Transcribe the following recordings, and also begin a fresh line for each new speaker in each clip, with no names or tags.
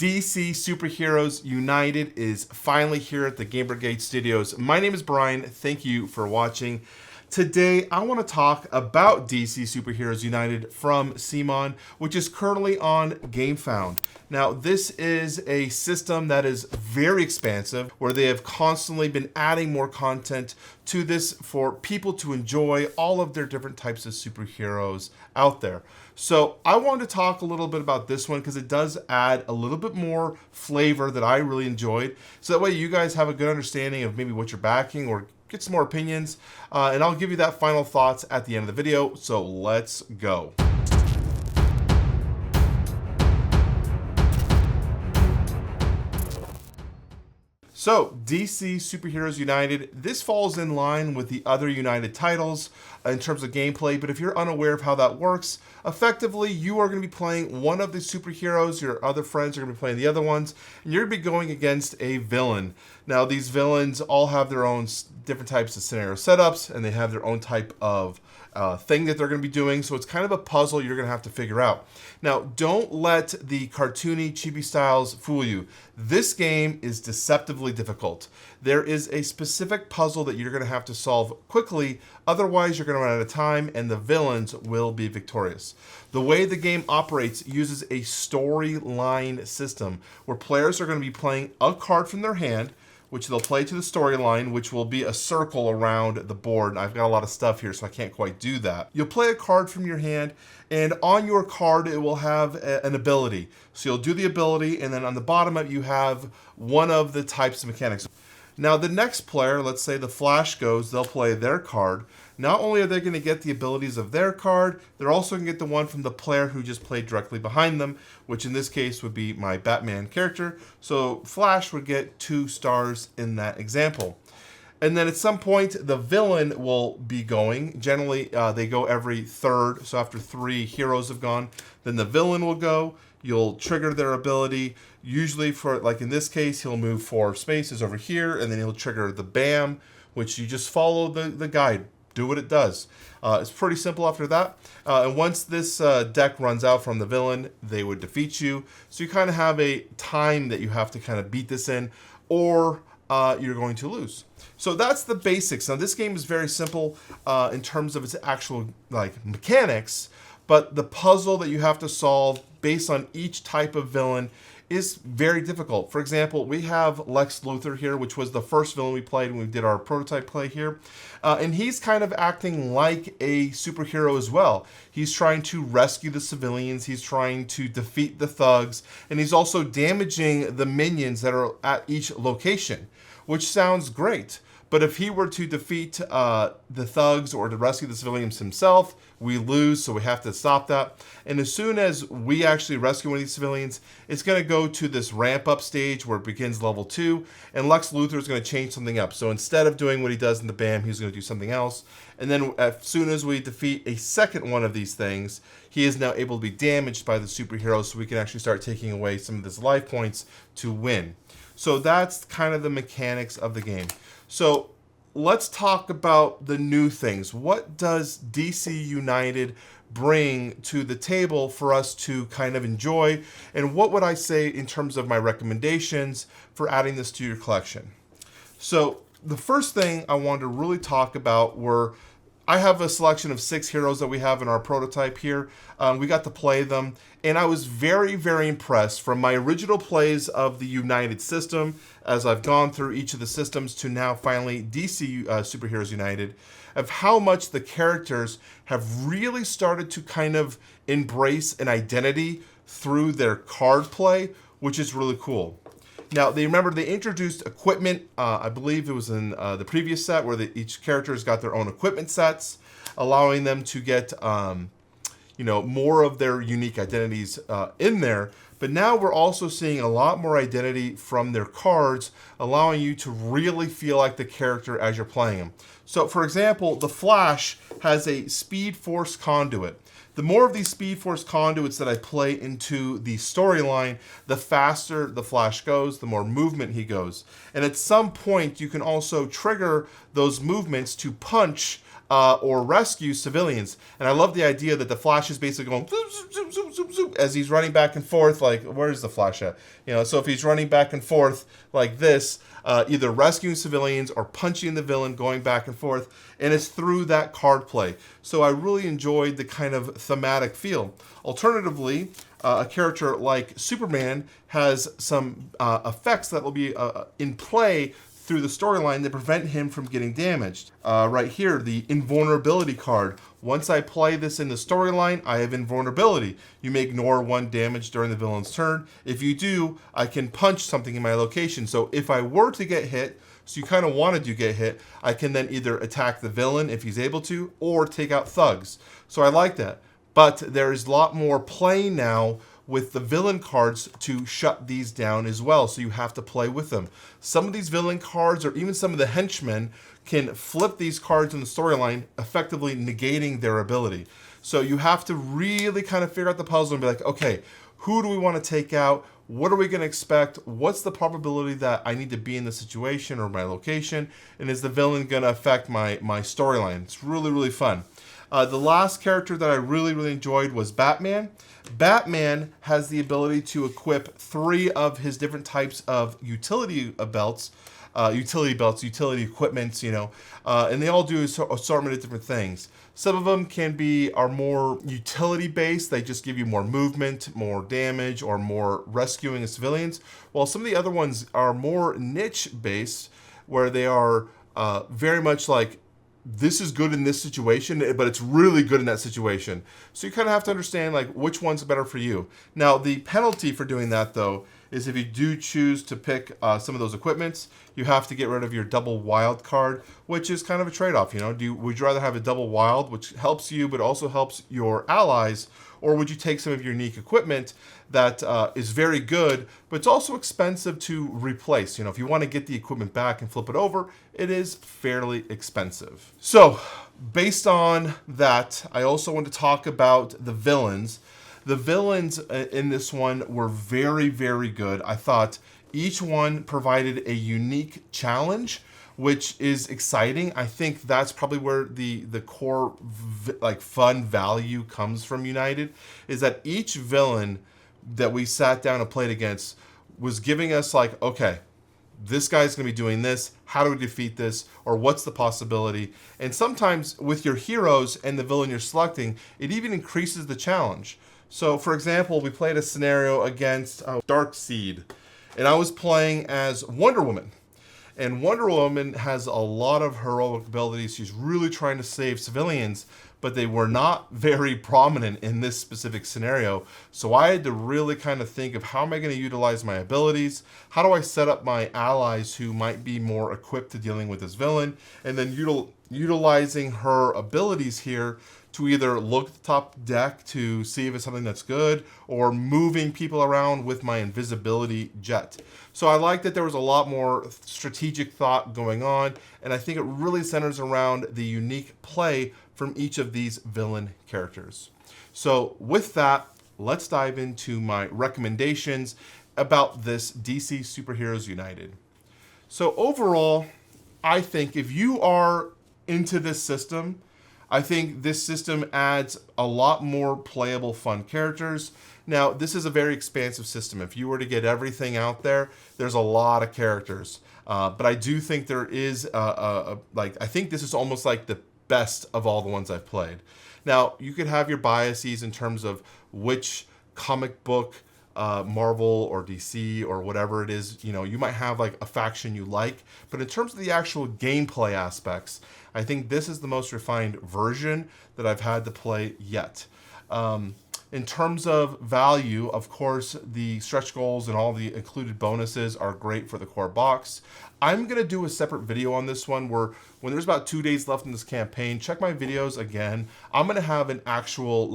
DC Superheroes United is finally here at the Game Brigade Studios. My name is Brian. Thank you for watching. Today, I want to talk about DC Superheroes United from CMON, which is currently on GameFound. Now, this is a system that is very expansive, where they have constantly been adding more content to this for people to enjoy all of their different types of superheroes out there. So I wanted to talk a little bit about this one because it does add a little bit more flavor that I really enjoyed. So that way you guys have a good understanding of maybe what you're backing or get some more opinions. And I'll give you that final thoughts at the end of the video. So let's go. So, DC Superheroes United, this falls in line with the other United titles in terms of gameplay, but if you're unaware of how that works, effectively you are going to be playing one of the superheroes, your other friends are going to be playing the other ones, and you're going to be going against a villain. Now, these villains all have their own different types of scenario setups, and they have their own type of thing that they're going to be doing, so it's kind of a puzzle you're going to have to figure out. Now, don't let the cartoony, chibi styles fool you. This game is deceptively difficult. There is a specific puzzle that you're going to have to solve quickly, otherwise you're going to run out of time and the villains will be victorious. The way the game operates uses a storyline system where players are going to be playing a card from their hand, which they'll play to the storyline, which will be a circle around the board. I've got a lot of stuff here, so I can't quite do that. You'll play a card from your hand, and on your card, it will have an ability. So you'll do the ability, and then on the bottom of it, you have one of the types of mechanics. Now, the next player, let's say the Flash goes, they'll play their card. Not only are they going to get the abilities of their card, they're also going to get the one from the player who just played directly behind them, which in this case would be my Batman character. So Flash would get 2 stars in that example. And then at some point, the villain will be going. Generally, they go every third. So after 3 heroes have gone, then the villain will go. You'll trigger their ability. Usually for, like in this case, he'll move 4 spaces over here, and then he'll trigger the BAM, which you just follow the guide. Do what it does. It's pretty simple after that. And once this deck runs out from the villain, they would defeat you. So you kind of have a time that you have to kind of beat this in, or you're going to lose. So that's the basics. Now this game is very simple in terms of its actual mechanics, but the puzzle that you have to solve based on each type of villain is very difficult. For example, we have Lex Luthor here, which was the first villain we played when we did our prototype play here. And he's kind of acting like a superhero as well. He's trying to rescue the civilians, he's trying to defeat the thugs, and he's also damaging the minions that are at each location, which sounds great. But if he were to defeat the thugs or to rescue the civilians himself, we lose, so we have to stop that. And as soon as we actually rescue one of these civilians, it's going to go to this ramp-up stage where it begins level 2, and Lex Luthor is going to change something up. So instead of doing what he does in the BAM, he's going to do something else. And then as soon as we defeat a second one of these things, he is now able to be damaged by the superhero, so we can actually start taking away some of his life points to win. So that's kind of the mechanics of the game. So let's talk about the new things. What does DC United bring to the table for us to kind of enjoy? And what would I say in terms of my recommendations for adding this to your collection? So the first thing I wanted to really talk about were, I have a selection of 6 heroes that we have in our prototype here. We got to play them, and I was very, very impressed from my original plays of the United system, as I've gone through each of the systems to now finally DC Superheroes United, of how much the characters have really started to kind of embrace an identity through their card play, which is really cool. Now, they introduced equipment. I believe it was in the previous set where each character's got their own equipment sets, allowing them to get more of their unique identities in there. But now we're also seeing a lot more identity from their cards, allowing you to really feel like the character as you're playing them. So, for example, the Flash has a Speed Force conduit. The more of these Speed Force conduits that I play into the storyline, the faster the Flash goes, the more movement he goes. And at some point, you can also trigger those movements to punch or rescue civilians. And I love the idea that the Flash is basically going zoom, zoom, zoom, zoom, zoom, zoom, as he's running back and forth. Like, where's the Flash at? So if he's running back and forth like this, either rescuing civilians or punching the villain, going back and forth, and it's through that card play. So I really enjoyed the kind of thematic feel. Alternatively, a character like Superman has some effects that will be in play through the storyline that prevent him from getting damaged. Right here, the invulnerability card. Once I play this in the storyline, I have invulnerability. You may ignore 1 damage during the villain's turn. If you do, I can punch something in my location. So if I were to get hit, so you kind of wanted to get hit, I can then either attack the villain if he's able to, or take out thugs. So I like that. But there's a lot more play now with the villain cards to shut these down as well, so you have to play with them. Some of these villain cards, or even some of the henchmen, can flip these cards in the storyline, effectively negating their ability. So you have to really kind of figure out the puzzle and be like, okay, who do we want to take out? What are we going to expect? What's the probability that I need to be in the situation or my location? And is the villain going to affect my storyline? It's really, really fun. The last character that I really, really enjoyed was Batman. Batman has the ability to equip 3 of his different types of utility belts, utility equipments, and they all do an assortment of different things. Some of them are more utility based. They just give you more movement, more damage, or more rescuing of civilians. While some of the other ones are more niche based, where they are very much like, this is good in this situation, but it's really good in that situation. So you kind of have to understand like which one's better for you. Now, the penalty for doing that, though, is if you do choose to pick some of those equipments, you have to get rid of your double wild card, which is kind of a trade-off. Would you rather have a double wild, which helps you but also helps your allies, or would you take some of your unique equipment that is very good, but it's also expensive to replace? If you want to get the equipment back and flip it over, it is fairly expensive. So, based on that, I also want to talk about the villains. The villains in this one were very, very good. I thought each one provided a unique challenge, which is exciting. I think that's probably where the core fun value comes from United, is that each villain that we sat down and played against was giving us like, okay, this guy's going to be doing this. How do we defeat this? Or what's the possibility? And sometimes with your heroes and the villain you're selecting, it even increases the challenge. So, for example, we played a scenario against Darkseid, and I was playing as Wonder Woman. And Wonder Woman has a lot of heroic abilities. She's really trying to save civilians, but they were not very prominent in this specific scenario. So I had to really kind of think of, how am I going to utilize my abilities? How do I set up my allies who might be more equipped to dealing with this villain? And then utilizing her abilities here to either look at the top deck to see if it's something that's good, or moving people around with my invisibility jet. So I like that there was a lot more strategic thought going on, and I think it really centers around the unique play from each of these villain characters. So with that, let's dive into my recommendations about this DC Superheroes United. So overall, I think if you are into this system, I think this system adds a lot more playable, fun characters. Now, this is a very expansive system. If you were to get everything out there, there's a lot of characters. But I do think there is, I think this is almost like the best of all the ones I've played. Now, you could have your biases in terms of which comic book, Marvel or DC or whatever it is, you might have like a faction you like, but in terms of the actual gameplay aspects, I think this is the most refined version that I've had to play yet. In terms of value, of course, the stretch goals and all the included bonuses are great for the core box. I'm going to do a separate video on this one where when there's about 2 days left in this campaign, check my videos again. I'm going to have an actual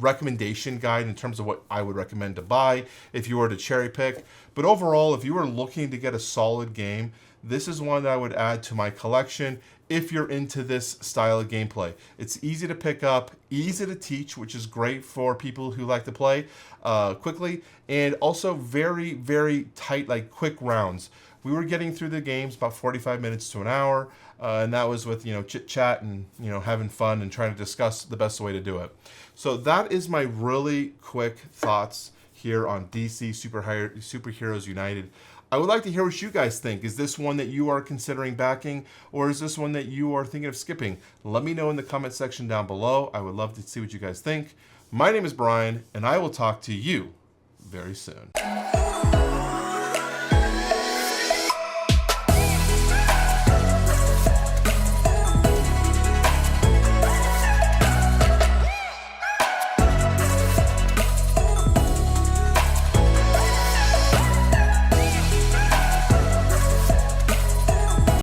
recommendation guide in terms of what I would recommend to buy if you were to cherry pick. But overall, if you were looking to get a solid game, this is one that I would add to my collection if you're into this style of gameplay. It's easy to pick up, easy to teach, which is great for people who like to play quickly, and also very, very tight, quick rounds. we were getting through the games about 45 minutes to an hour, and that was with, chit chat and, having fun and trying to discuss the best way to do it. So that is my really quick thoughts here on DC Superheroes United. I would like to hear what you guys think. Is this one that you are considering backing, or is this one that you are thinking of skipping? Let me know in the comment section down below. I would love to see what you guys think. My name is Brian, and I will talk to you very soon.